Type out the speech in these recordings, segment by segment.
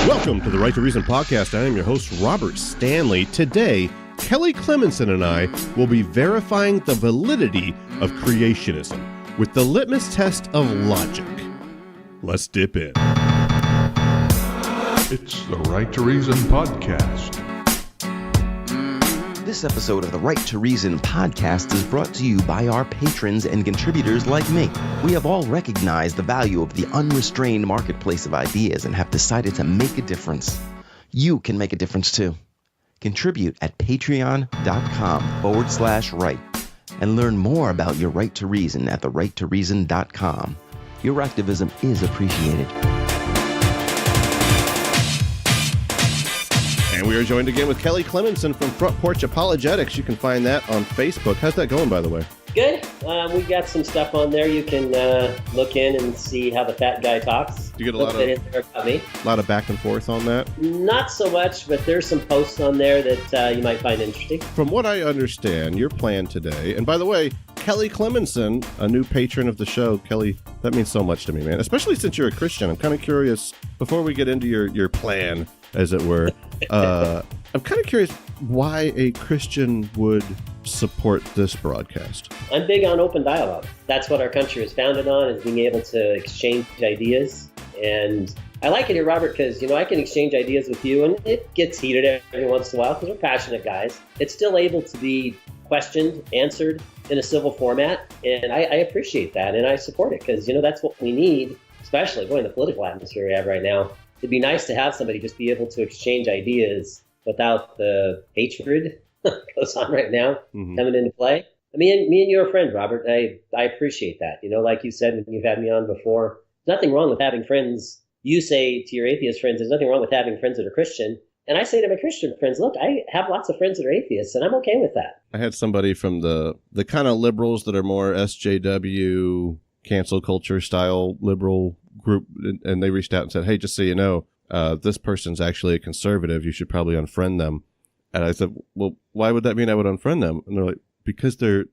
Welcome to the Right to Reason podcast. I am your host, Robert Stanley. Today, Kelly Clemensen and I will be verifying the validity of creationism with the litmus test of logic. Let's dip in. It's the Right to Reason podcast. This episode of the Right to Reason podcast is brought to you by our patrons and contributors like me. We have all recognized the value of the unrestrained marketplace of ideas and have decided to make a difference. You can make a difference too. Contribute at patreon.com/right and learn more about your right to reason at therighttoreason.com. Your activism is appreciated. And we are joined again with Kelly Clemensen from Front Porch Apologetics. You can find that on Facebook. How's that going, by the way? Good. We got some stuff on there. You can look in and see how the fat guy talks. Do you get a lot of back and forth on that? Not so much, but there's some posts on there that you might find interesting. From what I understand, your plan today, and by the way, Kelly Clemensen, a new patron of the show. Kelly, that means so much to me, man, especially since you're a Christian. I'm kind of curious, before we get into your plan, as it were, I'm kind of curious why a Christian would support this broadcast. I'm big on open dialogue. That's what our country is founded on, is being able to exchange ideas. And I like it here, Robert, because, I can exchange ideas with you, and it gets heated every once in a while because we're passionate guys. It's still able to be questioned, answered in a civil format, and I appreciate that, and I support it because, that's what we need, especially going the political atmosphere we have right now. It'd be nice to have somebody just be able to exchange ideas without the hatred that goes on right now coming into play. Me and you are a friend, Robert. I appreciate that. Like you said, when you've had me on before, there's nothing wrong with having friends. You say to your atheist friends, there's nothing wrong with having friends that are Christian. And I say to my Christian friends, look, I have lots of friends that are atheists, and I'm okay with that. I had somebody from the kind of liberals that are more SJW, cancel culture style liberal group, and they reached out and said, hey, just so you know, this person's actually a conservative. You should probably unfriend them. And I said, well, why would that mean I would unfriend them? And they're like, because they're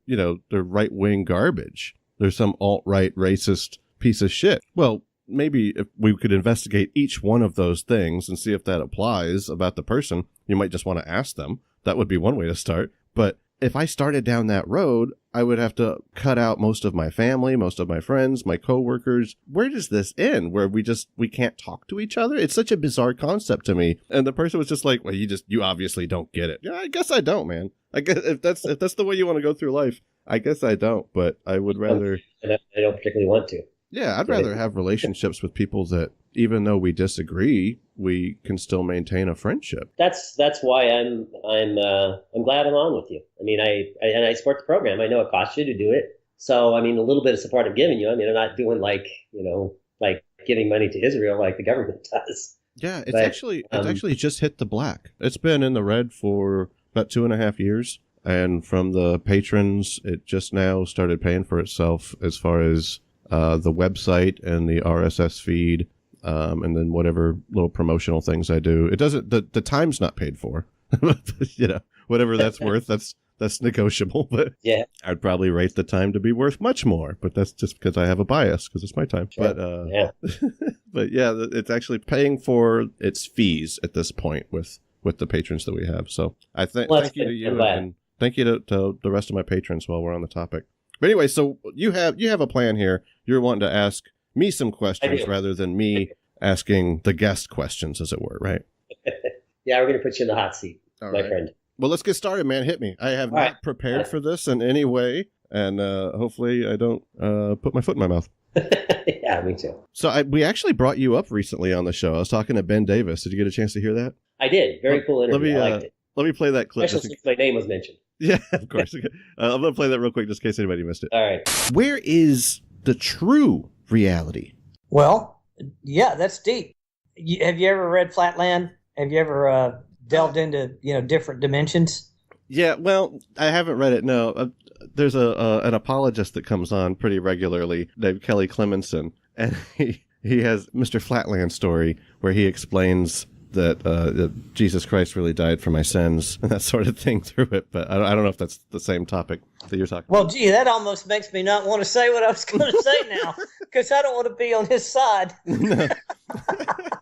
right-wing garbage. They're some alt-right racist piece of shit. Well, maybe if we could investigate each one of those things and see if that applies about the person, you might just want to ask them. That would be one way to start. But if I started down that road, I would have to cut out most of my family, most of my friends, my coworkers. Where does this end? Where we can't talk to each other? It's such a bizarre concept to me. And the person was just like, well, you obviously don't get it. Yeah, I guess I don't, man. I guess if that's the way you want to go through life, I guess I don't, but I would rather. I don't particularly want to. Yeah, I'd rather have relationships with people that, even though we disagree, we can still maintain a friendship. That's why I'm glad I'm on with you. I support the program. I know it costs you to do it. So, a little bit of support I'm giving you. I'm not doing like giving money to Israel like the government does. Yeah, it's actually just hit the black. It's been in the red for about 2.5 years. And from the patrons, it just now started paying for itself as far as the website and the RSS feed, and then whatever little promotional things I do. It doesn't, the time's not paid for, whatever that's worth, that's negotiable, but yeah, I'd probably rate the time to be worth much more, but that's just because I have a bias because it's my time. Sure. But, yeah, but yeah, it's actually paying for its fees at this point with the patrons that we have. So I thank you to you and thank you to the rest of my patrons while we're on the topic. But anyway, so you have a plan here. You're wanting to ask me some questions rather than me asking the guest questions, as it were, right? Yeah, we're going to put you in the hot seat, my friend. Well, let's get started, man. Hit me. I have not prepared for this in any way, and hopefully I don't put my foot in my mouth. Yeah, me too. So we actually brought you up recently on the show. I was talking to Ben Davis. Did you get a chance to hear that? I did. Very cool interview. I liked it. Let me play that clip. Especially since my name was mentioned. Yeah, of course. Okay. I'm going to play that real quick just in case anybody missed it. All right. Where is the true reality? Well, yeah, that's deep. Have you ever read Flatland? Have you ever delved into different dimensions? Yeah, well, I haven't read it. No, there's an apologist that comes on pretty regularly named Kelly Clemensen, and he has Mr. Flatland story where he explains that Jesus Christ really died for my sins and that sort of thing through it. But I don't know if that's the same topic that you're talking about. Well, gee, that almost makes me not want to say what I was going to say now because I don't want to be on his side.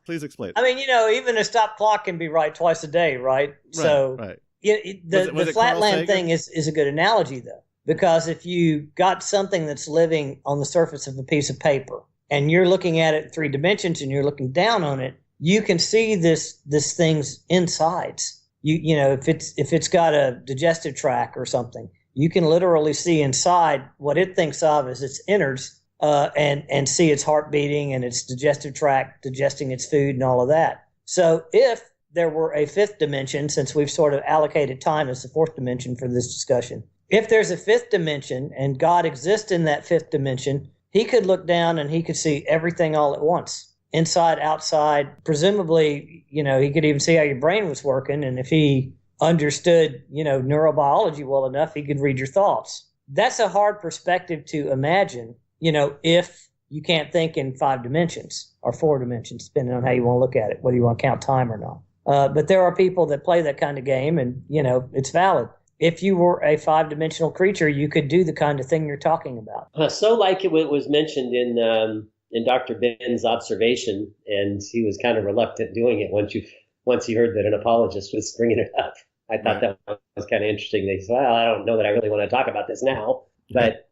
Please explain. I mean, even a stop clock can be right twice a day, right? So right. the flatland thing is a good analogy, though, because if you got something that's living on the surface of a piece of paper and you're looking at it in 3 dimensions and you're looking down on it, you can see this thing's insides. If it's got a digestive tract or something, you can literally see inside what it thinks of as its innards, and see its heart beating and its digestive tract digesting its food and all of that. So if there were a 5th dimension, since we've sort of allocated time as the 4th dimension for this discussion, if there's a 5th dimension and God exists in that 5th dimension, he could look down and he could see everything all at once. Inside, outside, presumably, he could even see how your brain was working. And if he understood, neurobiology well enough, he could read your thoughts. That's a hard perspective to imagine, if you can't think in 5 dimensions or 4 dimensions, depending on how you want to look at it, whether you want to count time or not. But there are people that play that kind of game, and, it's valid. If you were a 5-dimensional creature, you could do the kind of thing you're talking about. So like it was mentioned in Dr. Ben's observation, and he was kind of reluctant doing it once he heard that an apologist was bringing it up. I thought that was kind of interesting. They said, well, I don't know that I really want to talk about this now. But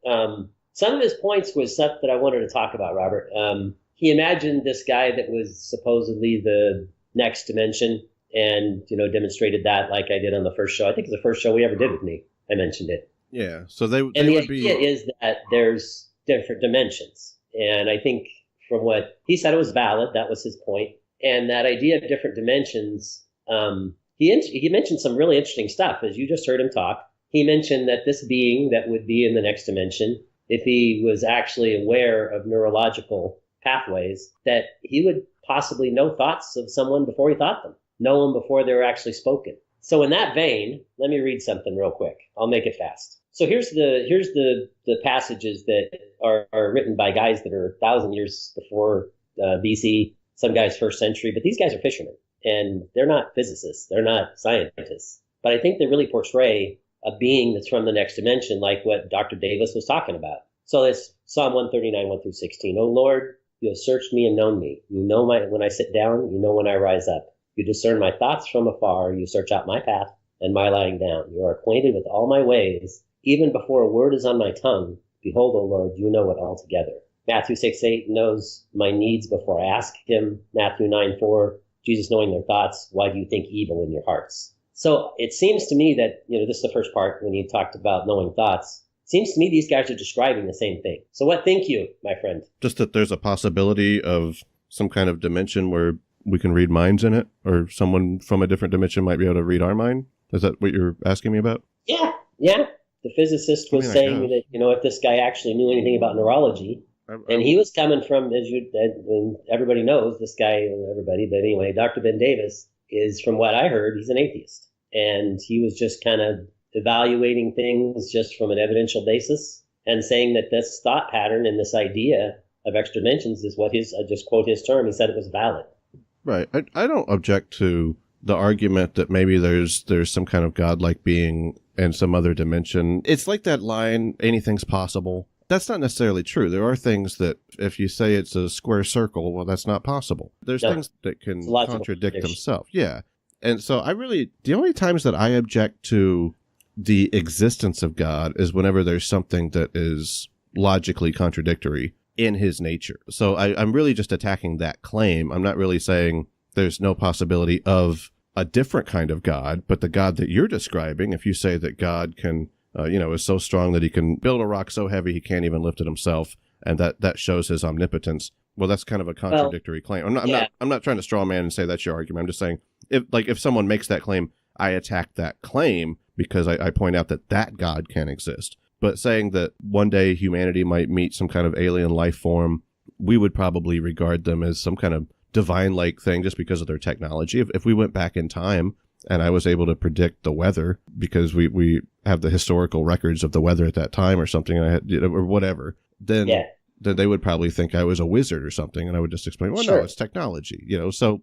some of his points was stuff that I wanted to talk about, Robert. He imagined this guy that was supposedly the next dimension and, demonstrated that like I did on the first show. I think it's the first show we ever did with me. I mentioned it. Yeah. So they and the idea is that there's different dimensions. And I think from what he said, it was valid. That was his point. And that idea of different dimensions, he mentioned some really interesting stuff. As you just heard him talk, he mentioned that this being that would be in the next dimension, if he was actually aware of neurological pathways, that he would possibly know thoughts of someone before he thought them, know them before they were actually spoken. So in that vein, let me read something real quick. I'll make it fast. So here's the passages that are written by guys that are 1,000 years before BC, some guys 1st century, but these guys are fishermen, and they're not physicists, they're not scientists. But I think they really portray a being that's from the next dimension, like what Dr. Davis was talking about. So it's Psalm 139, 1 through 16. O Lord, you have searched me and known me. You know when I sit down, you know when I rise up. You discern my thoughts from afar. You search out my path and my lying down. You are acquainted with all my ways. Even before a word is on my tongue, behold, O Lord, you know it altogether. Matthew 6:8 knows my needs before I ask him. Matthew 9:4, Jesus knowing their thoughts. Why do you think evil in your hearts? So it seems to me that, this is the first part when he talked about knowing thoughts. It seems to me these guys are describing the same thing. So what think you, my friend? Just that there's a possibility of some kind of dimension where we can read minds in it, or someone from a different dimension might be able to read our mind. Is that what you're asking me about? Yeah. The physicist was saying that, if this guy actually knew anything about neurology, and he was coming from, everybody knows this guy, everybody, but anyway, Dr. Ben Davis is, from what I heard, he's an atheist. And he was just kind of evaluating things just from an evidential basis and saying that this thought pattern and this idea of extra dimensions is what I just quote his term, he said it was valid. Right. I don't object to the argument that maybe there's some kind of godlike being in some other dimension. It's like that line, anything's possible. That's not necessarily true. There are things that if you say it's a square circle, well, that's not possible. There's things that can contradict themselves. Yeah. And so the only times that I object to the existence of God is whenever there's something that is logically contradictory in his nature. So I'm really just attacking that claim. I'm not really saying there's no possibility of a different kind of God, but the God that you're describing, if you say that God can, is so strong that he can build a rock so heavy he can't even lift it himself, and that shows his omnipotence, well, that's kind of a contradictory claim. I'm not trying to straw man and say that's your argument. I'm just saying if someone makes that claim, I attack that claim because I point out that God can exist. But saying that one day humanity might meet some kind of alien life form, we would probably regard them as some kind of divine-like thing just because of their technology. If we went back in time and I was able to predict the weather because we have the historical records of the weather at that time or something, or whatever, then they would probably think I was a wizard or something, and I would just explain, well, no, it's technology, So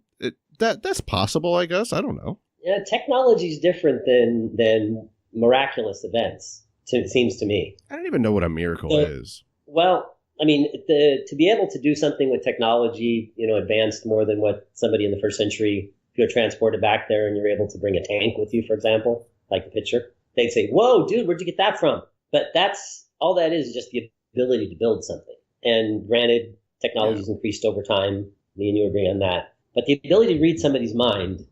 that's possible, I guess. I don't know. Yeah, technology is different than miraculous events. It seems to me. I don't even know what a miracle is. Well, I mean, to be able to do something with technology, advanced more than what somebody in the first century, if you're transported back there and you're able to bring a tank with you, for example, like the picture, they'd say, whoa, dude, where'd you get that from? But that's all that is just the ability to build something. And granted, technology's increased over time. Me and you agree on that. But the ability to read somebody's mind,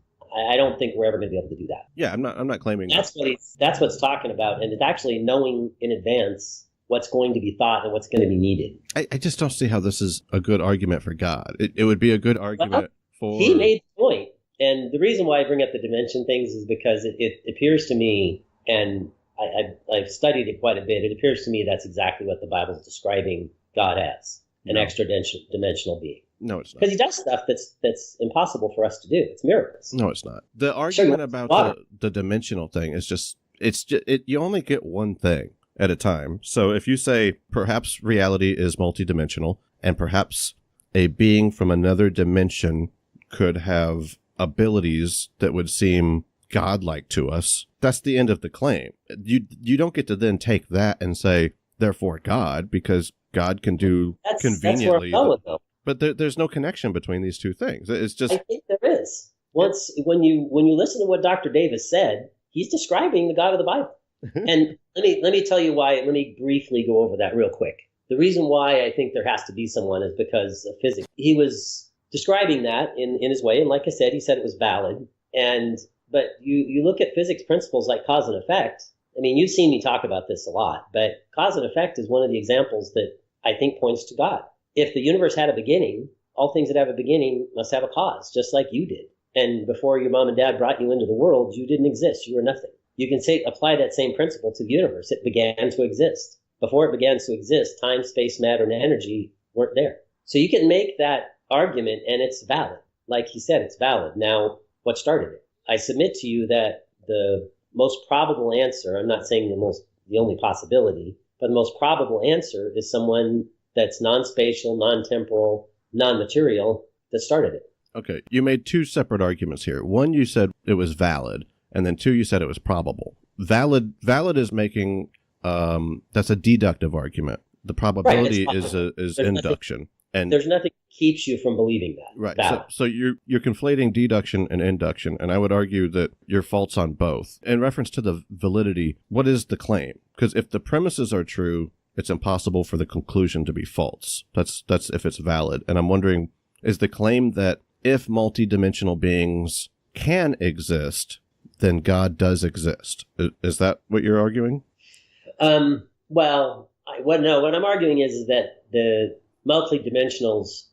I don't think we're ever going to be able to do that. Yeah, I'm not claiming that's what it's talking about. And it's actually knowing in advance what's going to be thought and what's going to be needed. I just don't see how this is a good argument for God. It would be a good argument for... He made the point. And the reason why I bring up the dimension things is because it appears to me, and I've studied it quite a bit, it appears to me that's exactly what the Bible is describing God as, an extra dimensional being. No, it's not. Because he does stuff that's impossible for us to do. It's miracles. No, it's not. The argument about the dimensional thing is just you only get one thing at a time. So if you say perhaps reality is multidimensional and perhaps a being from another dimension could have abilities that would seem godlike to us, that's the end of the claim. You don't get to then take that and say, therefore God, because God can do conveniently. That's where I'm going, though. But there's no connection between these two things. It's just... I think there is. When you listen to what Dr. Davis said, he's describing the God of the Bible. And let me tell you why. Let me briefly go over that real quick. The reason why I think there has to be someone is because of physics. He was describing that in his way, and like I said, he said it was valid. But you look at physics principles like cause and effect. I mean, you've seen me talk about this a lot, but cause and effect is one of the examples that I think points to God. If the universe had a beginning, all things that have a beginning must have a cause, just like you did. And before your mom and dad brought you into the world, you didn't exist. You were nothing. You can apply that same principle to the universe. It began to exist. Before it began to exist, time, space, matter, and energy weren't there. So you can make that argument, and it's valid. Like he said, it's valid. Now, what started it? I submit to you that the most probable answer, I'm not saying the only possibility, but the most probable answer is someone that's non-spatial, non-temporal, non-material that started it. Okay, you made two separate arguments here. One, you said it was valid, and then two, you said it was probable. Valid is making that's a deductive argument. The probability is induction, and there's nothing that keeps you from believing that. Right. So you're conflating deduction and induction, and I would argue that you're false on both. In reference to the validity, what is the claim? Because if the premises are true, it's impossible for the conclusion to be false. That's if it's valid. And I'm wondering, is the claim that if multidimensional beings can exist, then God does exist? Is that what you're arguing? Well, what I'm arguing is that the multidimensionals,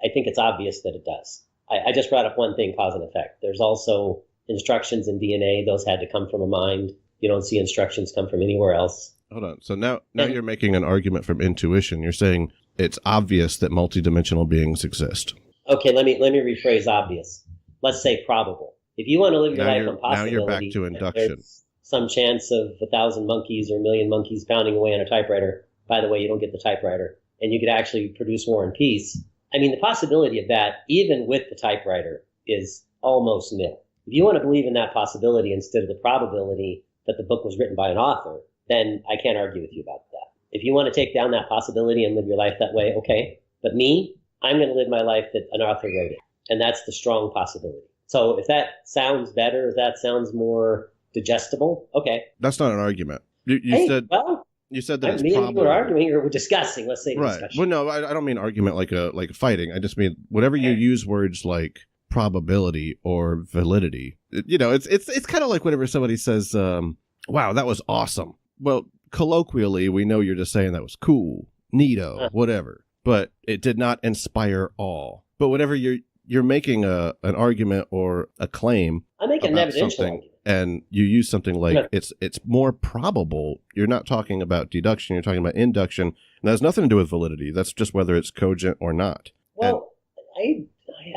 I think it's obvious that it does. I just brought up one thing, cause and effect. There's also instructions in DNA. Those had to come from a mind. You don't see instructions come from anywhere else. Hold on. So now you're making an argument from intuition. You're saying it's obvious that multidimensional beings exist. Okay, let me rephrase obvious. Let's say probable. If you want to live your life on possibility, now you're back to induction. There's some chance of 1,000 monkeys or 1,000,000 monkeys pounding away on a typewriter. By the way, you don't get the typewriter. And you could actually produce War and Peace. I mean, the possibility of that, even with the typewriter, is almost nil. If you want to believe in that possibility instead of the probability that the book was written by an author, then I can't argue with you about that. If you want to take down that possibility and live your life that way, okay. But me, I'm going to live my life that an author wrote it. And that's the strong possibility. So if that sounds better, if that sounds more digestible, okay. That's not an argument. You said that it's me probable. and you were arguing or we're discussing. Let's say right. discussion. Well, no, I don't mean argument like a fighting. I just mean whenever you use words like probability or validity, it's kind of like whenever somebody says, wow, that was awesome. Well, colloquially, we know you're just saying that was cool, neato, whatever. But it did not inspire awe. But whenever you're making an argument or a claim I make an evidential argument. And you use something like it's more probable, you're not talking about deduction, you're talking about induction, and that has nothing to do with validity. That's just whether it's cogent or not. Well, I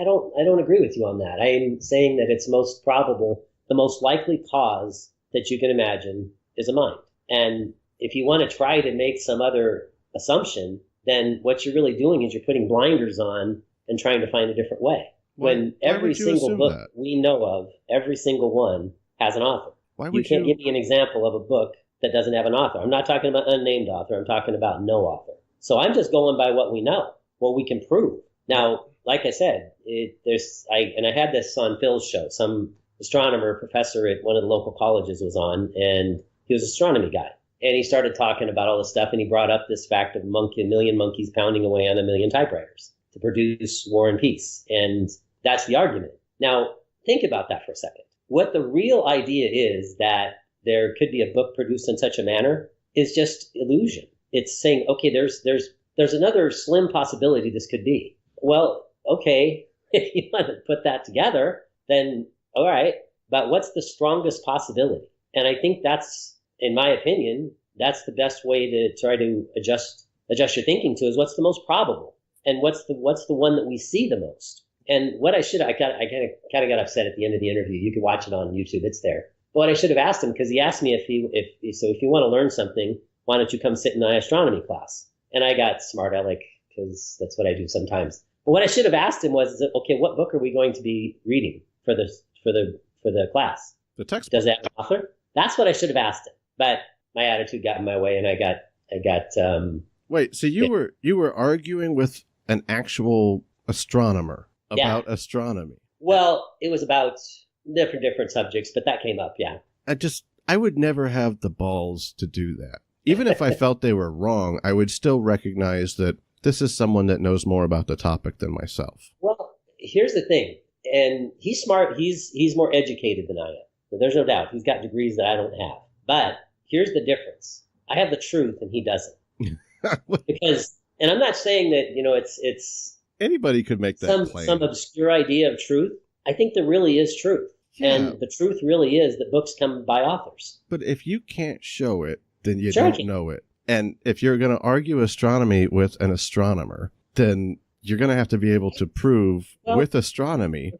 don't agree with you on that. I am saying that it's most probable, the most likely cause that you can imagine is a mind. And if you want to try to make some other assumption, then what you're really doing is you're putting blinders on and trying to find a different way. When every single book we know of, every single one, has an author. You can't give me an example of a book that doesn't have an author. I'm not talking about unnamed author. I'm talking about no author. So I'm just going by what we know, what we can prove. Now, like I said, I had this on Phil's show. Some astronomer professor at one of the local colleges was on, and he was an astronomy guy. And he started talking about all this stuff, and he brought up this fact of a million monkeys pounding away on a million typewriters to produce War and Peace. And that's the argument. Now, think about that for a second. What the real idea is that there could be a book produced in such a manner is just illusion. It's saying, okay, there's another slim possibility this could be. Well, okay, if you want to put that together, then all right, but what's the strongest possibility? And I think that's, in my opinion, that's the best way to try to adjust your thinking to is what's the most probable and what's the one that we see the most. And what I kind of got upset at the end of the interview. You can watch it on YouTube; it's there. But what I should have asked him, because he asked me if you want to learn something, why don't you come sit in my astronomy class? And I got smart aleck because that's what I do sometimes. But what I should have asked him was, okay, what book are we going to be reading for the class? The textbook. Does it have an author? That's what I should have asked him. But my attitude got in my way, and I got. Wait, so you were arguing with an actual astronomer about astronomy? Well, it was about different subjects, but that came up. Yeah. I would never have the balls to do that. Even if I felt they were wrong, I would still recognize that this is someone that knows more about the topic than myself. Well, here's the thing, and he's smart. He's more educated than I am. There's no doubt. He's got degrees that I don't have. But here's the difference. I have the truth, and he doesn't. Because, and I'm not saying that it's anybody could make that claim. Some obscure idea of truth. I think there really is truth, and the truth really is that books come by authors. But if you can't show it, then you don't know it. And if you're going to argue astronomy with an astronomer, then you're going to have to be able to prove with astronomy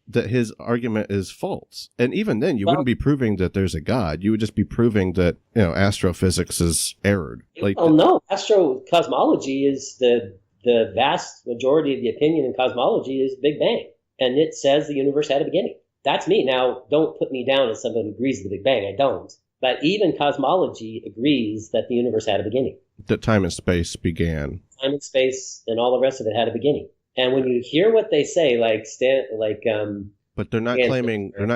that his argument is false. And even then, you wouldn't be proving that there's a God. You would just be proving that, astrophysics is errored. No, astrocosmology is the vast majority of the opinion in cosmology is Big Bang. And it says the universe had a beginning. That's me. Now, don't put me down as someone who agrees with the Big Bang. I don't. But even cosmology agrees that the universe had a beginning. That time and space began. Time and space and all the rest of it had a beginning. And when you hear what they say, but they're not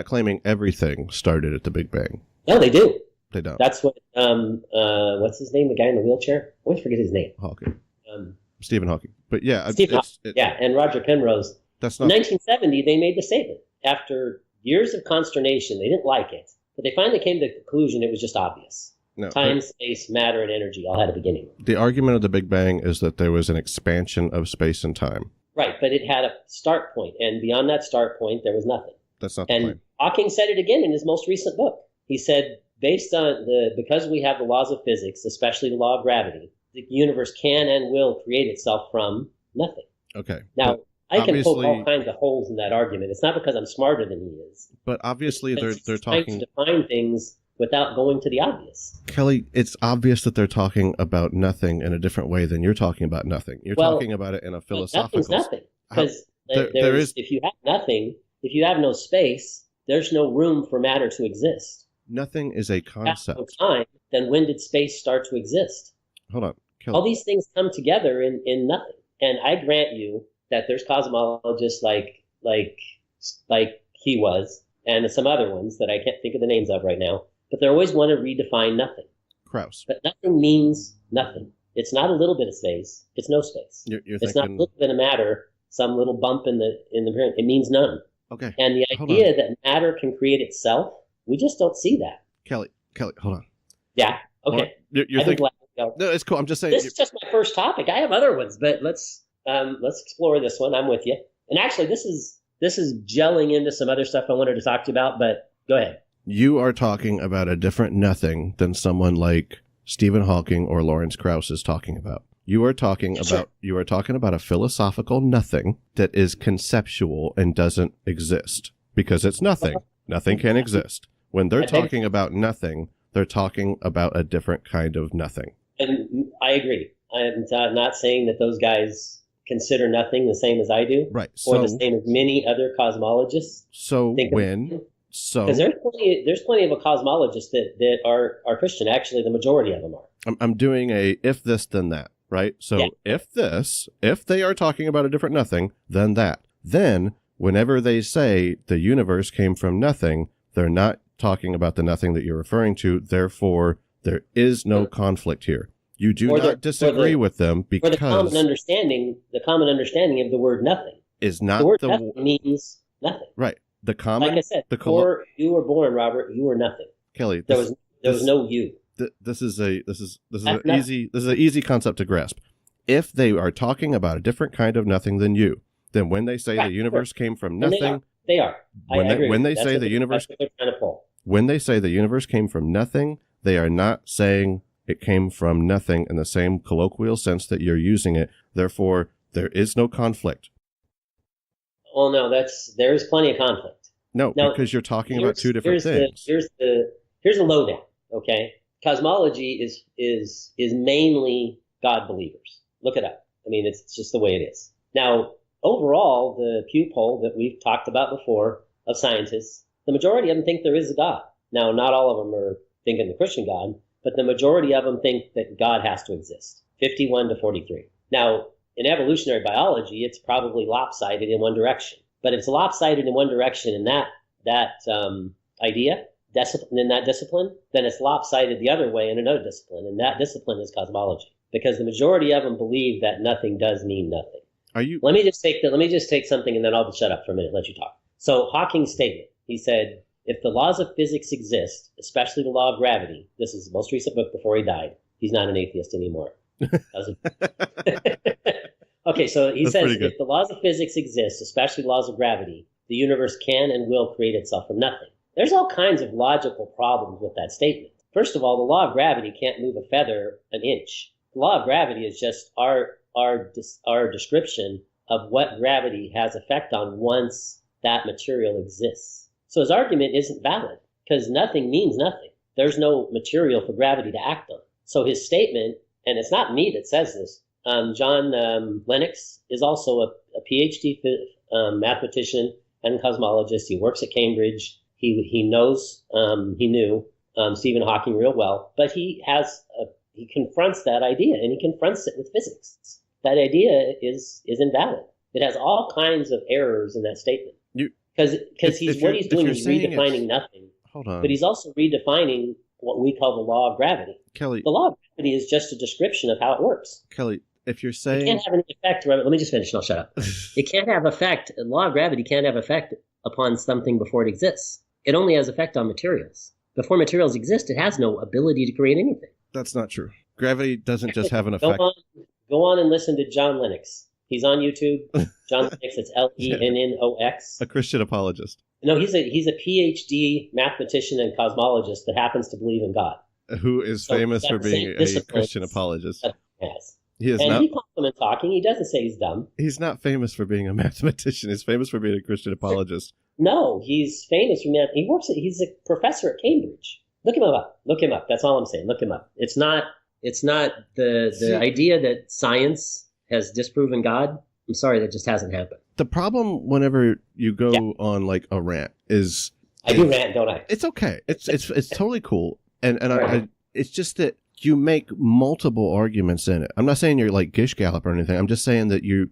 claiming everything started at the Big Bang. No, they do. They don't. That's what what's his name? The guy in the wheelchair? I always forget his name. Hawking. Stephen Hawking. But yeah, and Roger Penrose. That's not. In 1970, they made the statement after years of consternation. They didn't like it. But they finally came to the conclusion it was just obvious. No, time, space, matter, and energy all had a beginning. The argument of the Big Bang is that there was an expansion of space and time. Right, but it had a start point, and beyond that start point, there was nothing. That's not the claim. Hawking said it again in his most recent book. He said, because we have the laws of physics, especially the law of gravity, the universe can and will create itself from nothing. Okay. Now, I can poke all kinds of holes in that argument. It's not because I'm smarter than he is. But obviously they're talking to define things without going to the obvious. Kelly, it's obvious that they're talking about nothing in a different way than you're talking about nothing. You're talking about it in a philosophical. Nothing's nothing. Because if you have nothing, if you have no space, there's no room for matter to exist. Nothing is a concept. If no time, then when did space start to exist? Hold on, Kelly. All these things come together in nothing. And I grant you that there's cosmologists like he was, and some other ones that I can't think of the names of right now, but they always want to redefine nothing. Krauss. But nothing means nothing. It's not a little bit of space. It's no space. It's not a little bit of matter, some little bump in the pyramid. It means none. Okay. And the idea that matter can create itself, we just don't see that. Kelly, hold on. Yeah. Okay. You're thinking. No, it's cool. I'm just saying. This is just my first topic. I have other ones, but let's explore this one. I'm with you. And actually, this is gelling into some other stuff I wanted to talk to you about. But go ahead. You are talking about a different nothing than someone like Stephen Hawking or Lawrence Krauss is talking about. You are talking about a philosophical nothing that is conceptual and doesn't exist because it's nothing. Nothing can exist. When they're talking about nothing, they're talking about a different kind of nothing. And I agree. I'm not saying that those guys consider nothing the same as I do, right? Or the same as many other cosmologists. Because there's plenty of cosmologists that are Christian. Actually, the majority of them are. I'm doing a if this then that. right? So if they are talking about a different nothing than that, then whenever they say the universe came from nothing, they're not talking about the nothing that you're referring to. Therefore, there is no conflict here. You do not disagree with them because the common understanding of the word nothing is not the word nothing means nothing. Right. The common, like I said, before you were born, Robert, you were nothing. Kelly, there was no you. This is an easy concept to grasp. If they are talking about a different kind of nothing than you, then when they say the universe came from nothing, they are. When they say the universe came from nothing, they are not saying it came from nothing in the same colloquial sense that you're using it. Therefore, there is no conflict. Well, no, there is plenty of conflict. No, because you're talking about two different things. Here's the lowdown. Okay, cosmology is mainly God believers. Look it up. I mean, it's just the way it is. Now, overall, the Pew poll that we've talked about before of scientists, the majority of them think there is a God. Now, not all of them are thinking the Christian God, but the majority of them think that God has to exist. 51 to 43. Now, in evolutionary biology, it's probably lopsided in one direction. But if it's lopsided in one direction in that idea, in that discipline, then it's lopsided the other way in another discipline, and that discipline is cosmology. Because the majority of them believe that nothing does mean nothing. Let me just take something, and then I'll shut up for a minute and let you talk. So Hawking's statement, he said, if the laws of physics exist, especially the law of gravity, this is the most recent book before he died. He's not an atheist anymore. Okay, so he says, if the laws of physics exist, especially laws of gravity, the universe can and will create itself from nothing. There's all kinds of logical problems with that statement. First of all, the law of gravity can't move a feather an inch. The law of gravity is just our description of what gravity has effect on once that material exists. So his argument isn't valid because nothing means nothing. There's no material for gravity to act on. So his statement, and it's not me that says this, John Lennox is also a PhD mathematician and cosmologist. He works at Cambridge. He knew Stephen Hawking real well, but he confronts that idea, and he confronts it with physics. That idea is invalid. It has all kinds of errors in that statement. Because what he's doing is redefining nothing. Hold on. But he's also redefining what we call the law of gravity. Kelly, the law of gravity is just a description of how it works. Kelly, if you're saying it can't have any effect. Let me just finish and I'll shut up. It can't have effect. The law of gravity can't have effect upon something before it exists. It only has effect on materials. Before materials exist, it has no ability to create anything. That's not true. Gravity doesn't just have an effect. Go on and listen to John Lennox. He's on YouTube. John Lennox, it's Lennox. A Christian apologist. No, he's a PhD mathematician and cosmologist that happens to believe in God. Who is famous for being a Christian apologist. He compliments Hawking. He doesn't say he's dumb. He's not famous for being a mathematician. He's famous for being a Christian apologist. No, he's famous for he's a professor at Cambridge. Look him up. That's all I'm saying. Look him up. It's not the idea that science has disproven God. I'm sorry, that just hasn't happened. The problem whenever you go on like a rant is I do rant, don't I? It's okay. It's totally cool. And I it's just that you make multiple arguments in it. I'm not saying you're like Gish Gallop or anything. I'm just saying that you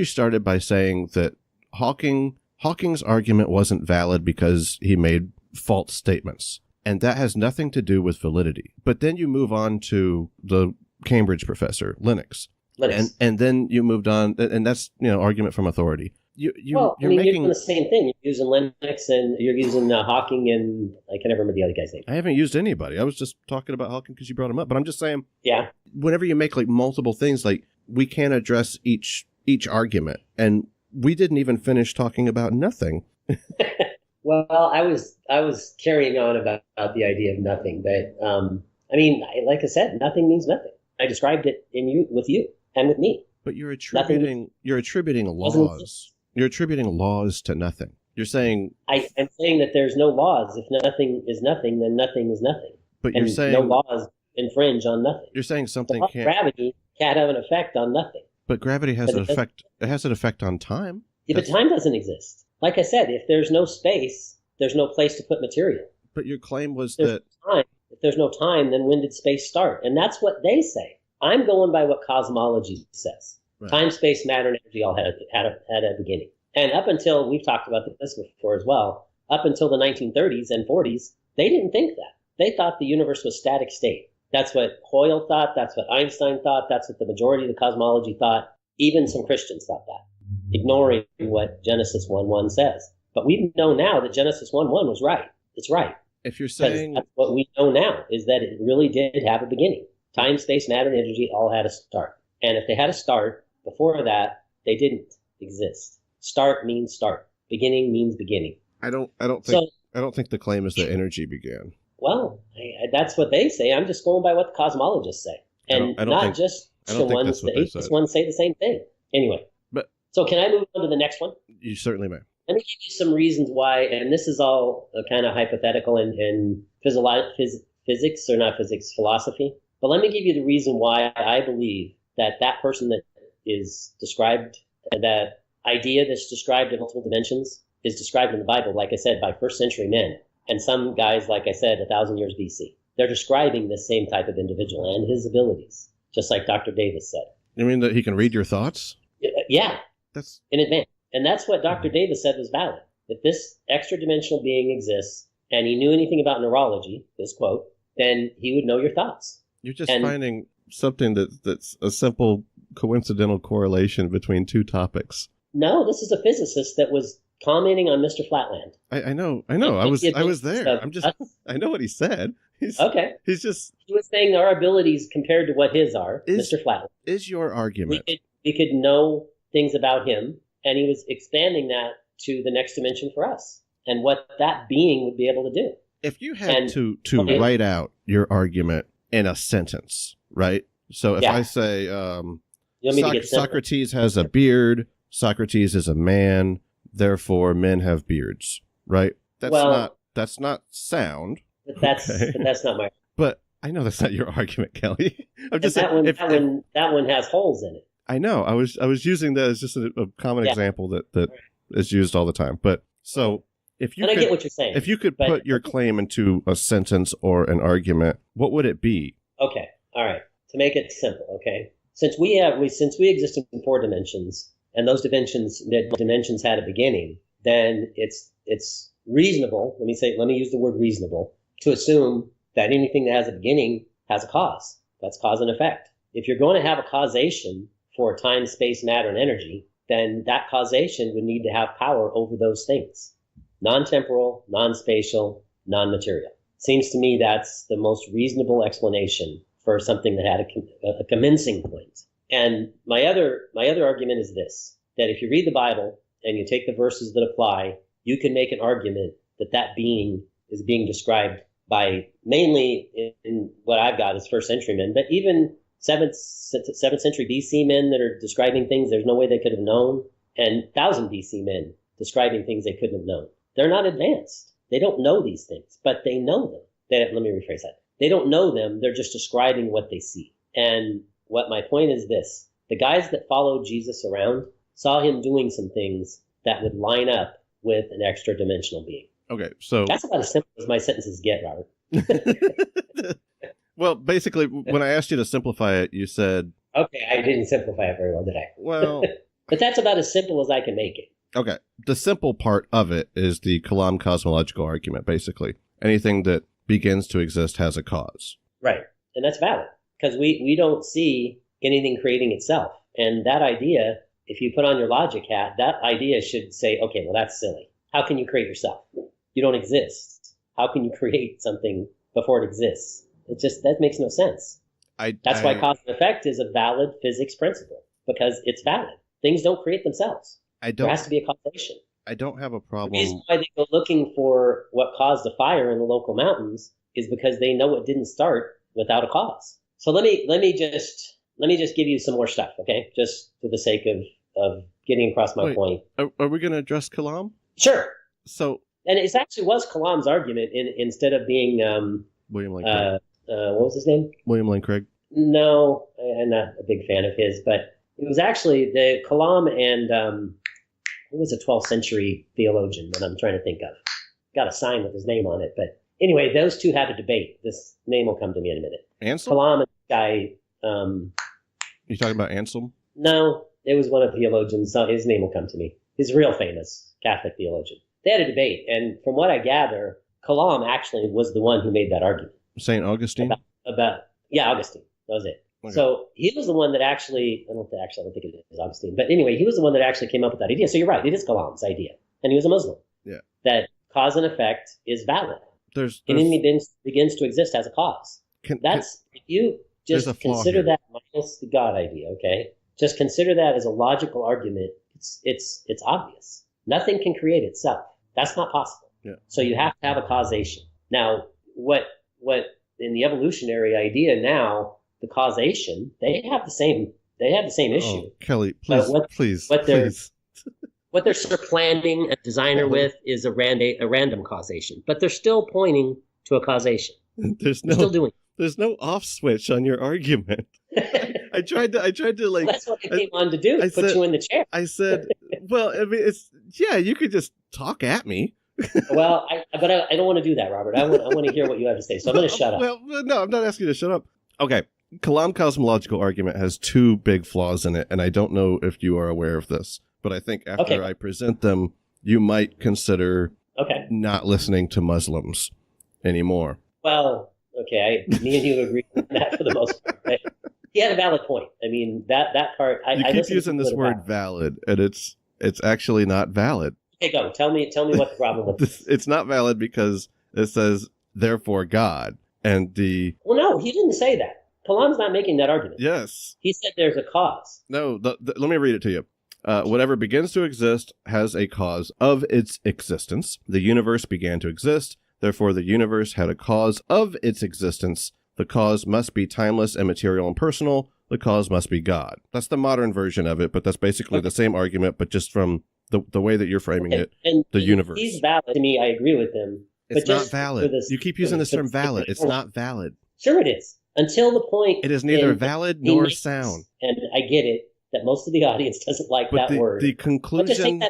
started by saying that Hawking's argument wasn't valid because he made false statements. And that has nothing to do with validity. But then you move on to the Cambridge professor, Lennox. And then you moved on, and that's argument from authority. You're doing the same thing. You're using Lennox and you're using Hawking, and I can never remember the other guy's name. I haven't used anybody. I was just talking about Hawking because you brought him up. But I'm just saying, whenever you make like multiple things, like we can't address each argument, and we didn't even finish talking about nothing. Well, I was carrying on about the idea of nothing, but like I said, nothing means nothing. I described it with you and with me. But you're attributing laws. You're attributing laws to nothing. You're saying I'm saying that there's no laws. If nothing is nothing, then nothing is nothing. But you're saying no laws infringe on nothing. You're saying something gravity can't have an effect on nothing. But gravity has an effect. It has an effect on time. Yeah, but time doesn't exist. Like I said, if there's no space, there's no place to put material. But your claim was If there's no time, then when did space start? And that's what they say. I'm going by what cosmology says. Right. Time, space, matter, and energy all had a beginning. And up until, we've talked about this before as well, up until the 1930s and 40s, they didn't think that. They thought the universe was static state. That's what Hoyle thought. That's what Einstein thought. That's what the majority of the cosmology thought. Even some Christians thought that, ignoring what Genesis 1:1 says. But we know now that Genesis 1:1 was right. It's right. If you're saying that's what we know now, is that it really did have a beginning. Time, space, matter, and energy all had a start. And if they had a start before that, they didn't exist. Start means start. Beginning means beginning. I don't think the claim is that energy began. Well, that's what they say. I'm just going by what the cosmologists say, and not just the ones. The atheist ones say the same thing. Anyway, so can I move on to the next one? You certainly may. Let me give you some reasons why, and this is all kind of hypothetical and physics, or not physics, philosophy. But let me give you the reason why I believe that person that is described, that idea that's described in multiple dimensions, is described in the Bible, like I said, by first century men. And some guys, like I said, 1,000 years BC. They're describing this same type of individual and his abilities, just like Dr. Davis said. You mean that he can read your thoughts? Yeah, that's in advance. And that's what Dr. Davis said was valid. If this extra-dimensional being exists and he knew anything about neurology, this quote, then he would know your thoughts. You're just finding something that's a simple coincidental correlation between two topics. No, this is a physicist that was commenting on Mr. Flatland. I know. I was there. I know what he said. He was saying our abilities compared to what his are, Mr. Flatland. Is your argument. We could know things about him, and he was expanding that to the next dimension for us and what that being would be able to do. If you had to write out your in a sentence, right? So if I say Socrates has a beard, Socrates is a man, therefore men have beards, right? That's not sound. But that's not my. But I know that's not your argument, Kelly. I'm just that one has holes in it. I know. I was using that as just a common example that is used all the time. But so if you I get what you're saying. If you could put your claim into a sentence or an argument, what would it be? Okay. All right. To make it simple, okay. Since we exist in 4 dimensions, and those dimensions had a beginning, then it's reasonable. Let me use the word reasonable to assume that anything that has a beginning has a cause. That's cause and effect. If you're going to have a causation for time, space, matter, and energy, then that causation would need to have power over those things. Non-temporal, non-spatial, non-material. Seems to me that's the most reasonable explanation for something that had a commencing point. And my other argument is this, that if you read the Bible and you take the verses that apply, you can make an argument that being is being described by mainly in what I've got as first century men, but even 7th century BC men that are describing things there's no way they could have known, and 1000 BC men describing things they couldn't have known. They're not advanced. They don't know these things, but they know them. Let me rephrase that. They don't know them. They're just describing what they see. And what my point is this. The guys that followed Jesus around saw him doing some things that would line up with an extra dimensional being. Okay, so that's about as simple as my sentences get, Robert. Well, basically, when I asked you to simplify it, you said... Okay, I didn't simplify it very well, did I? Well... But that's about as simple as I can make it. Okay. The simple part of it is the Kalam cosmological argument, basically. Anything that begins to exist has a cause. Right. And that's valid, because we don't see anything creating itself. And that idea, if you put on your logic hat, that idea should say, okay, well, that's silly. How can you create yourself? You don't exist. How can you create something before it exists? That makes no sense. That's why cause and effect is a valid physics principle, because it's valid. Things don't create themselves. There has to be a causation. I don't have a problem. The reason why they go looking for what caused the fire in the local mountains is because they know it didn't start without a cause. So let me just give you some more stuff, okay? Just for the sake of getting across my point. Are we going to address Kalam? Sure. So, and it actually was Kalam's argument instead of being William Lane Craig. What was his name? William Lane Craig. No, I'm not a big fan of his, but it was actually the Kalam and who was a 12th century theologian that I'm trying to think of. Got a sign with his name on it, but anyway, those two had a debate. This name will come to me in a minute. Ansel? Kalam and this guy, You talking about Anselm? No, it was one of the theologians. His name will come to me. He's a real famous Catholic theologian. They had a debate, and from what I gather, Kalam actually was the one who made that argument. St. Augustine? Augustine. That was it. Okay. So he was the one that actually, I don't think it is Augustine, but anyway, he was the one that actually came up with that idea. So you're right, it is Kalam's idea, and he was a Muslim. Yeah. That cause and effect is valid. Anything begins to exist as a cause. If you just consider that minus the God idea, okay? Just consider that as a logical argument. It's obvious. Nothing can create itself. That's not possible. Yeah. So you have to have a causation. Now, what in the evolutionary idea now, the causation, they have the same issue. Oh, Kelly, please, please. What they're supplanting a designer with is a random causation, but they're still pointing to a causation. Still doing it. There's no off switch on your argument. I tried to like. That's what I came on to do. Put you in the chair. I said, well, I mean, you could just talk at me. Well, I don't want to do that, Robert. I want to hear what you have to say, so I'm going to shut up. Well, no, I'm not asking you to shut up. Okay, Kalam cosmological argument has two big flaws in it, and I don't know if you are aware of this, but I think after I present them, you might consider not listening to Muslims anymore. Well, okay, me and you agree on that for the most part. Right? He had a valid point. I mean, that part. You keep using this word valid, and it's actually not valid. Okay, go. Tell me what the problem with this. It's not valid because it says, therefore God. And Well, no, he didn't say that. Kalam's not making that argument. Yes. He said there's a cause. No, let me read it to you. Whatever begins to exist has a cause of its existence. The universe began to exist. Therefore, the universe had a cause of its existence. The cause must be timeless, immaterial, and personal. The cause must be God. That's the modern version of it, but that's basically the same argument, but just from the way that you're framing it, and the universe. He's valid to me. I agree with him. It's not valid. You keep using this term valid. It's not valid. Sure it is. Until the point... It is neither valid nor sound. And I get it that most of the audience doesn't like that word. The conclusion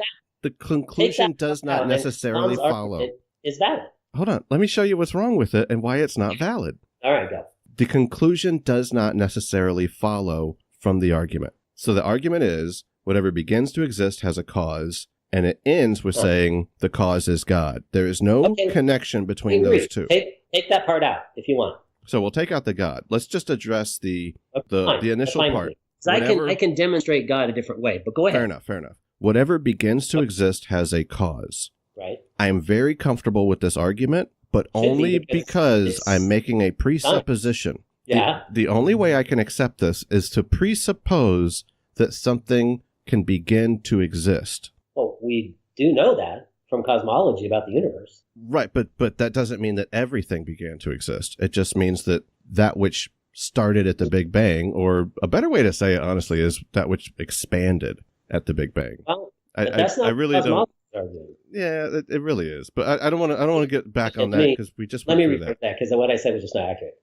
does not necessarily follow. Is valid. Hold on. Let me show you what's wrong with it and why it's not valid. All right, go. The conclusion does not necessarily follow from the argument. So the argument is whatever begins to exist has a cause, and it ends with saying the cause is God. There is no connection between those two. Take that part out if you want. So we'll take out the God. Let's just address the initial part. I can demonstrate God a different way, but go ahead. Fair enough. Whatever begins to exist has a cause. Right. I am very comfortable with this argument, but only because I'm making a presupposition. Yeah. The only way I can accept this is to presuppose that something can begin to exist. Well, we do know that from cosmology about the universe. Right, but that doesn't mean that everything began to exist. It just means that which started at the Big Bang, or a better way to say it, honestly, is that which expanded at the Big Bang. Well, that's not really don't. Argument. Yeah, it really is. But I don't want to get back on that because we just went through that. Let me repeat that because what I said was just not accurate.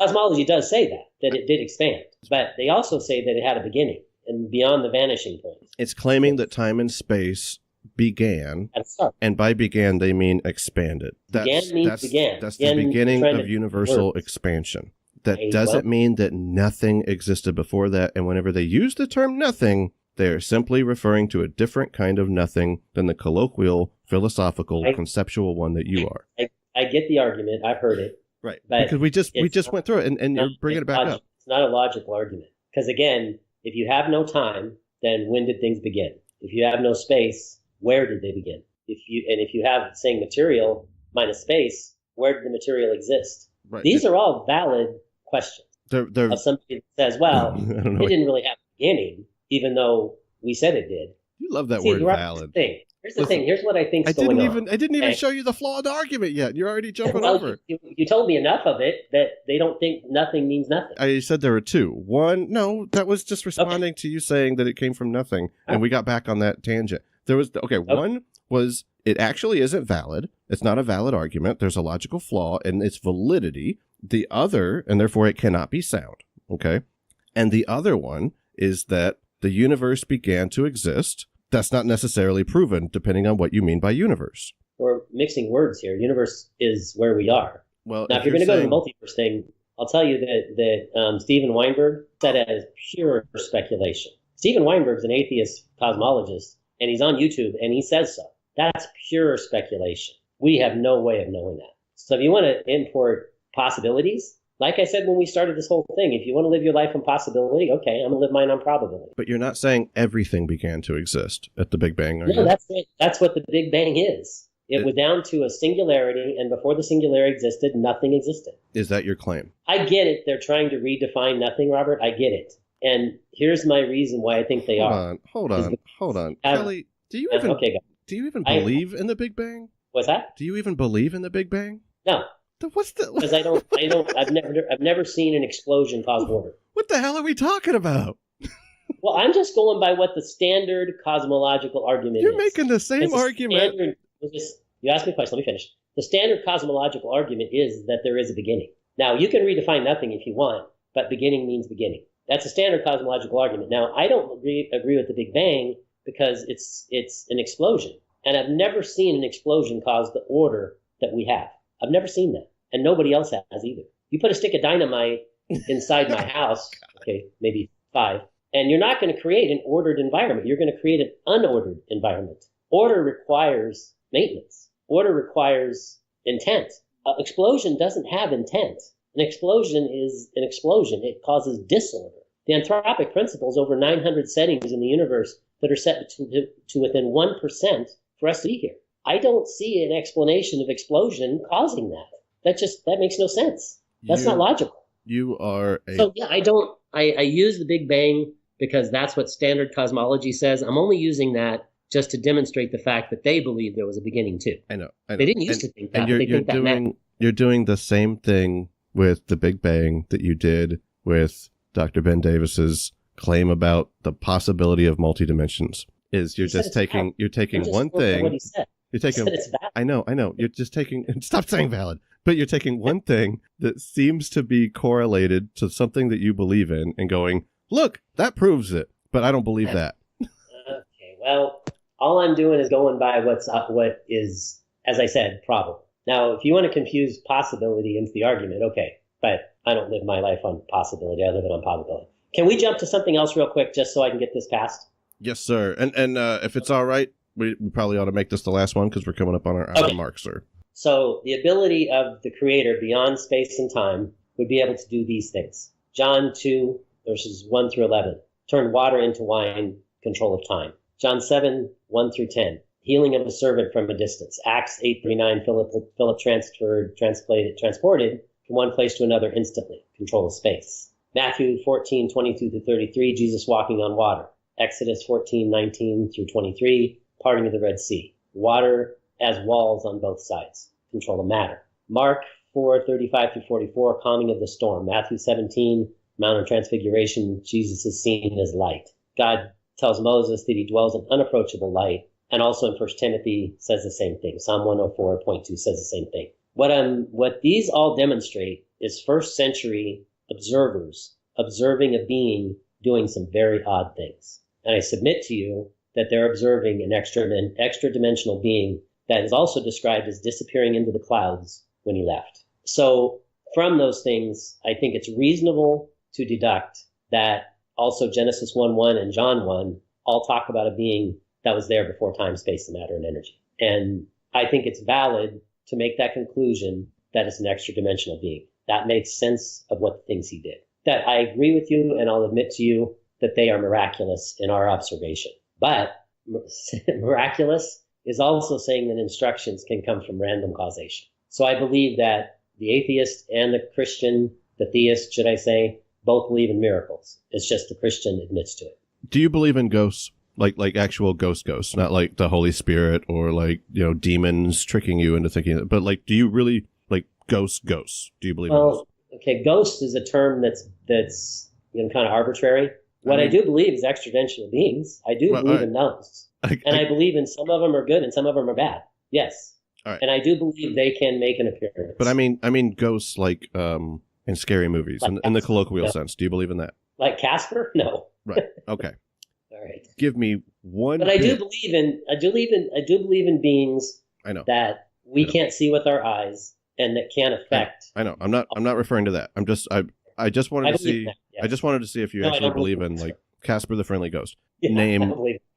Cosmology does say that it did expand, but they also say that it had a beginning and beyond the vanishing point. It's claiming that time and space began, and by began they mean expanded. That's the beginning of universal expansion. That doesn't mean that nothing existed before that, and whenever they use the term nothing, they are simply referring to a different kind of nothing than the colloquial, philosophical, conceptual one that you are. I get the argument. I've heard it. Right. Because we just went through it, and you're bringing it back up. It's not a logical argument. Because again, if you have no time, then when did things begin? If you have no space, where did they begin? If you have, saying material minus space, where did the material exist? Right. These are all valid questions. Of somebody that says, well, it didn't really have a beginning, even though we said it did. You love that word valid. Here's the thing. Here's what I think's going on. I didn't even show you the flawed argument yet. You're already jumping over. You told me enough of it that they don't think nothing means nothing. I said there were two. One, no, that was just responding to you saying that it came from nothing, and we got back on that tangent. One was it actually isn't valid. It's not a valid argument. There's a logical flaw in its validity. The other, and therefore it cannot be sound. Okay, and the other one is that the universe began to exist. That's not necessarily proven, depending on what you mean by universe. We're mixing words here. Universe is where we are. Well, now, if you're going to go to the multiverse thing, I'll tell you that Steven Weinberg said it as pure speculation. Steven Weinberg's an atheist cosmologist, and he's on YouTube, and he says so. That's pure speculation. We have no way of knowing that. So if you want to import possibilities, like I said when we started this whole thing, if you want to live your life on possibility, okay, I'm going to live mine on probability. But you're not saying everything began to exist at the Big Bang, are you? No, that's what the Big Bang is. It was down to a singularity, and before the singularity existed, nothing existed. Is that your claim? I get it. They're trying to redefine nothing, Robert. I get it. And here's my reason why I think they are. Hold on. Kelly, do you even believe in the Big Bang? What's that? Do you even believe in the Big Bang? No. Because I've never seen an explosion cause order. What the hell are we talking about? Well, I'm just going by what the standard cosmological argument is. You're making the same argument. You asked me a question. Let me finish. The standard cosmological argument is that there is a beginning. Now, you can redefine nothing if you want, but beginning means beginning. That's a standard cosmological argument. Now, I don't agree with the Big Bang because it's an explosion. And I've never seen an explosion cause the order that we have. I've never seen that. And nobody else has either. You put a stick of dynamite inside my house, okay, maybe 5, and you're not going to create an ordered environment. You're going to create an unordered environment. Order requires maintenance. Order requires intent. An explosion doesn't have intent. An explosion is an explosion. It causes disorder. The anthropic principles over 900 settings in the universe that are set to within 1% for us to be here. I don't see an explanation of explosion causing that. That makes no sense. That's not logical. You are So yeah, I use the Big Bang because that's what standard cosmology says. I'm only using that just to demonstrate the fact that they believe there was a beginning too. I know. They didn't used to think that. And you're doing the same thing with the Big Bang that you did with Dr. Ben Davis's claim about the possibility of multi-dimensions. You're taking one thing. What he said. You're taking. I know. You're just taking. Stop saying valid. But you're taking one thing that seems to be correlated to something that you believe in and going, look, that proves it. But I don't believe that. Okay. Well, all I'm doing is going by what is, as I said, probable. Now, if you want to confuse possibility into the argument, okay. But I don't live my life on possibility. I live it on probability. Can we jump to something else real quick just so I can get this passed? Yes, sir. And if it's all right, we probably ought to make this the last one because we're coming up on our hour mark, sir. So the ability of the Creator beyond space and time would be able to do these things. John 2, verses 1 through 11. Turn water into wine, control of time. John 7, 1 through 10. Healing of a servant from a distance. Acts 8:39. Philip transported from one place to another instantly. Control of space. Matthew 14, 22 through 33. Jesus walking on water. Exodus 14, 19 through 23. Parting of the Red Sea. Water as walls on both sides. Control of matter. Mark 4, 35 through 44. Calming of the storm. Matthew 17. Mount of Transfiguration. Jesus is seen as light. God tells Moses that he dwells in unapproachable light. And also in 1 Timothy says the same thing. Psalm 104.2 says the same thing. What these all demonstrate is first century observers observing a being doing some very odd things. And I submit to you that they're observing an extra dimensional being that is also described as disappearing into the clouds when he left. So from those things, I think it's reasonable to deduct that also Genesis 1:1 and John 1 all talk about a being that was there before time, space, and matter, and energy. And I think it's valid to make that conclusion that it's an extra dimensional being. That makes sense of what the things he did. That I agree with you, and I'll admit to you that they are miraculous in our observation. But miraculous is also saying that instructions can come from random causation. So I believe that the atheist and the Christian, the theist, should I say, both believe in miracles. It's just the Christian admits to it. Do you believe in ghosts? Like actual ghosts, not like the Holy Spirit or like, demons tricking you into thinking that, but like, do you really like ghosts? Do you believe in those? Okay, ghost is a term that's kind of arbitrary. What I do believe is extra-dimensional beings. I do believe in those. I believe in some of them are good and some of them are bad. Yes. All right. And I do believe they can make an appearance. But I mean ghosts like in scary movies, like in the colloquial sense. Do you believe in that? Like Casper? No. Right. Okay. All right. Give me one. But I do believe in beings I know that we can't see with our eyes and that can't affect. I know. I'm not referring to that. I just wanted to see. That, yes. I just wanted to see if you actually believe in like Casper the Friendly Ghost. Yeah,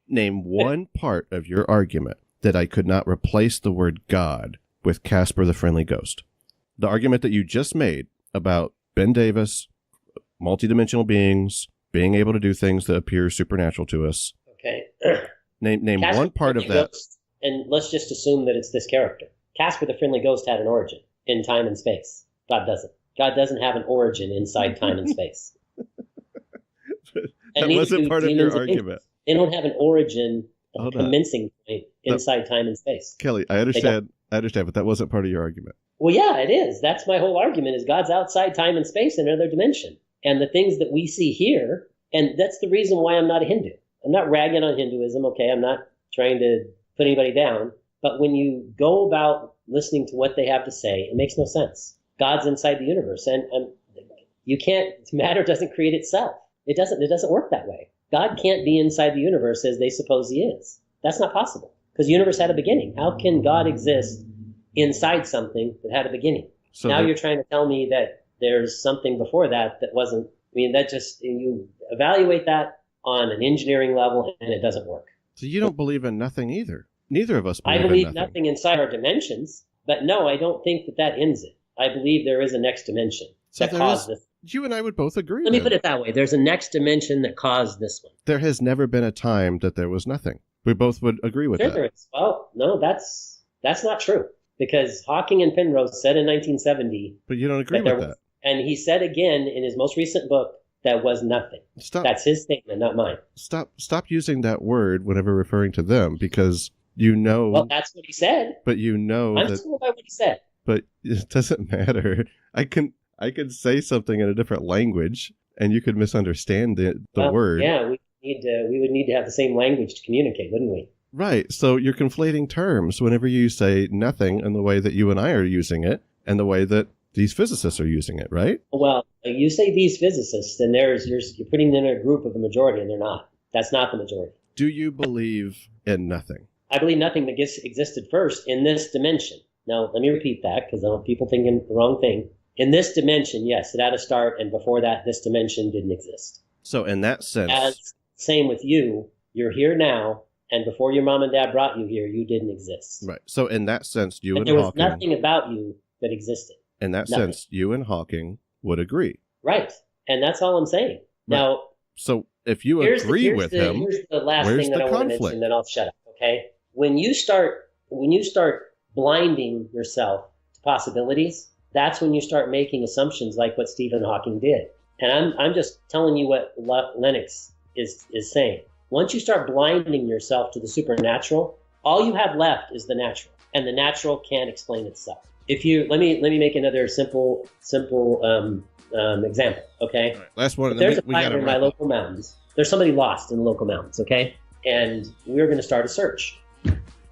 Name one part of your argument that I could not replace the word God with Casper the Friendly Ghost. The argument that you just made about Ben Davis, multidimensional beings, being able to do things that appear supernatural to us. Okay. Name Casper one part of that. Ghost, and let's just assume that it's this character. Casper the Friendly Ghost had an origin in time and space. God doesn't. God doesn't have an origin inside time and space. That wasn't part of your argument. They don't have an origin, a commencing point inside time and space. Kelly, I understand, but that wasn't part of your argument. Well, yeah, it is. That's my whole argument, is God's outside time and space in another dimension. And the things that we see here, and that's the reason why I'm not a Hindu. I'm not ragging on Hinduism, okay? I'm not trying to put anybody down. But when you go about listening to what they have to say, it makes no sense. God's inside the universe, and you can't, matter doesn't create itself. It doesn't work that way. God can't be inside the universe as they suppose he is. That's not possible, because the universe had a beginning. How can God exist inside something that had a beginning? So now you're trying to tell me that there's something before that wasn't. I mean, that just, you evaluate that on an engineering level, and it doesn't work. So you don't believe in nothing either. Neither of us believe I believe in nothing inside our dimensions, but no, I don't think that ends it. I believe there is a next dimension that caused this. You and I would both agree. Let me put it that way. There's a next dimension that caused this one. There has never been a time that there was nothing. We both would agree with that. There is. Well, no, that's not true. Because Hawking and Penrose said in 1970... But you don't agree with that. And he said again in his most recent book, that was nothing. That's his statement, not mine. Stop using that word whenever referring to them, because you know... Well, that's what he said. But you know I'm still by what he said. But it doesn't matter. I can say something in a different language, and you could misunderstand the word. Yeah, we would need to have the same language to communicate, wouldn't we? Right. So you're conflating terms whenever you say nothing in the way that you and I are using it, and the way that these physicists are using it, right? Well, you say these physicists, and you're putting them in a group of the majority, and they're not. That's not the majority. Do you believe in nothing? I believe nothing that existed first in this dimension. Now, let me repeat that, because I don't want people thinking the wrong thing. In this dimension, yes, it had a start, and before that, this dimension didn't exist. So in that sense... Same with you. You're here now, and before your mom and dad brought you here, you didn't exist. Right. So in that sense, you and there was Hawking... nothing about you that existed. In that sense, you and Hawking would agree. Right. And that's all I'm saying. Right. Now... So if you agree with him, here's the last thing that I want to mention, then I'll shut up, okay? When you start blinding yourself to possibilities, that's when you start making assumptions like what Stephen Hawking did. And I'm just telling you what Lennox is saying. Once you start blinding yourself to the supernatural, all you have left is the natural, and the natural can't explain itself. If you let me make another simple example, okay? Right, last one. There's a fire in my local mountains. There's somebody lost in the local mountains, okay? And we're going to start a search.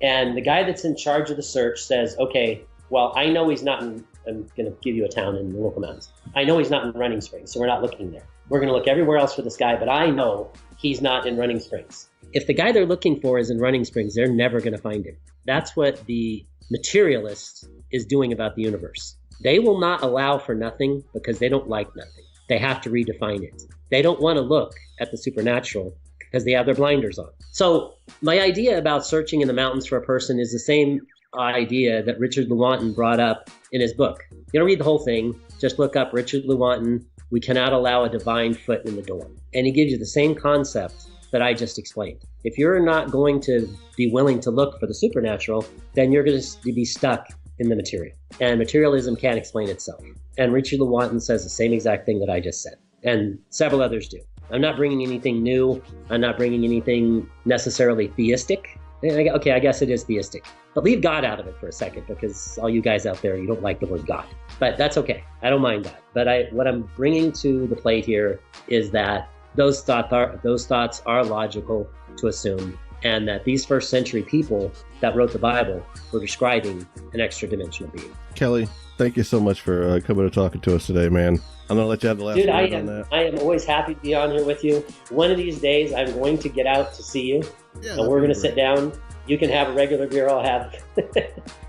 And the guy that's in charge of the search says, okay, well, I know he's not in, I'm going to give you a town in the local mountains. I know he's not in Running Springs, so we're not looking there. We're going to look everywhere else for this guy, but I know he's not in Running Springs. If the guy they're looking for is in Running Springs, they're never going to find him. That's what the materialist is doing about the universe. They will not allow for nothing because they don't like nothing. They have to redefine it. They don't want to look at the supernatural because they have their blinders on. So my idea about searching in the mountains for a person is the same idea that Richard Lewontin brought up in his book. You don't read the whole thing. Just look up Richard Lewontin, "We Cannot Allow a Divine Foot in the Door." And he gives you the same concept that I just explained. If you're not going to be willing to look for the supernatural, then you're going to be stuck in the material. And materialism can't explain itself. And Richard Lewontin says the same exact thing that I just said. And several others do. I'm not bringing anything new. I'm not bringing anything necessarily theistic. Okay, I guess it is theistic. But leave God out of it for a second, because all you guys out there, you don't like the word God. But that's okay. I don't mind that. But what I'm bringing to the plate here is that those thoughts are logical to assume, and that these first century people that wrote the Bible were describing an extra dimensional being. Kelly, thank you so much for coming and talking to us today, man. I'm going to let you have the last word on that. I am always happy to be on here with you. One of these days, I'm going to get out to see you, and we're going to sit down You can have a regular beer. I'll have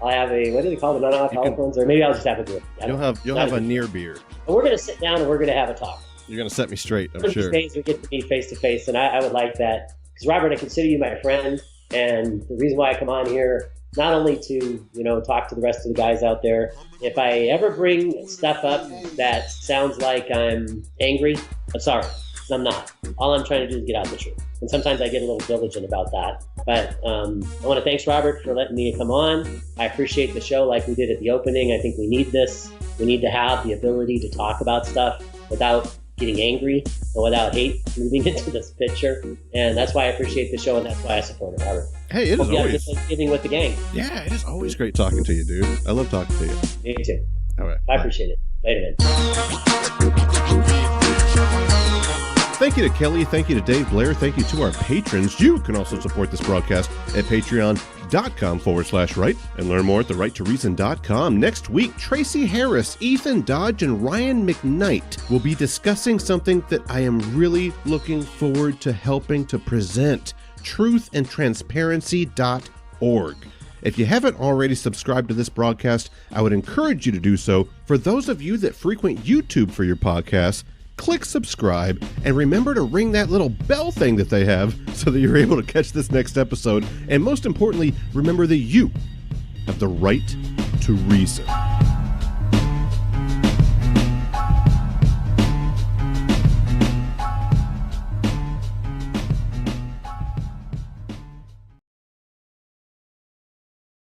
a, what do they call the non-alcoholic ones? Or maybe I'll just have a beer. You'll have a near beer. But we're going to sit down and we're going to have a talk. You're going to set me straight, I'm sure. Days we get to meet face to face, and I would like that. Because Robert, I consider you my friend, and the reason why I come on here, not only to, talk to the rest of the guys out there, if I ever bring stuff up that sounds like I'm angry, I'm sorry, 'cause I'm not. All I'm trying to do is get out the truth. And sometimes I get a little diligent about that. But I want to thank Robert for letting me come on. I appreciate the show like we did at the opening. I think we need this. We need to have the ability to talk about stuff without getting angry and without hate moving into this picture. And that's why I appreciate the show, and that's why I support it, Robert. Hey, it is always... Have Thanksgiving with the gang. Yeah, it is always great talking to you, dude. I love talking to you. Me too. All right. I appreciate it. Later, man. Thank you to Kelly. Thank you to Dave Blair. Thank you to our patrons. You can also support this broadcast at patreon.com/right and learn more at therighttoreason.com. Next week, Tracy Harris, Ethan Dodge, and Ryan McKnight will be discussing something that I am really looking forward to helping to present, truthandtransparency.org. If you haven't already subscribed to this broadcast, I would encourage you to do so. For those of you that frequent YouTube for your podcasts, click subscribe and remember to ring that little bell thing that they have so that you're able to catch this next episode. And most importantly, remember that you have the right to reason.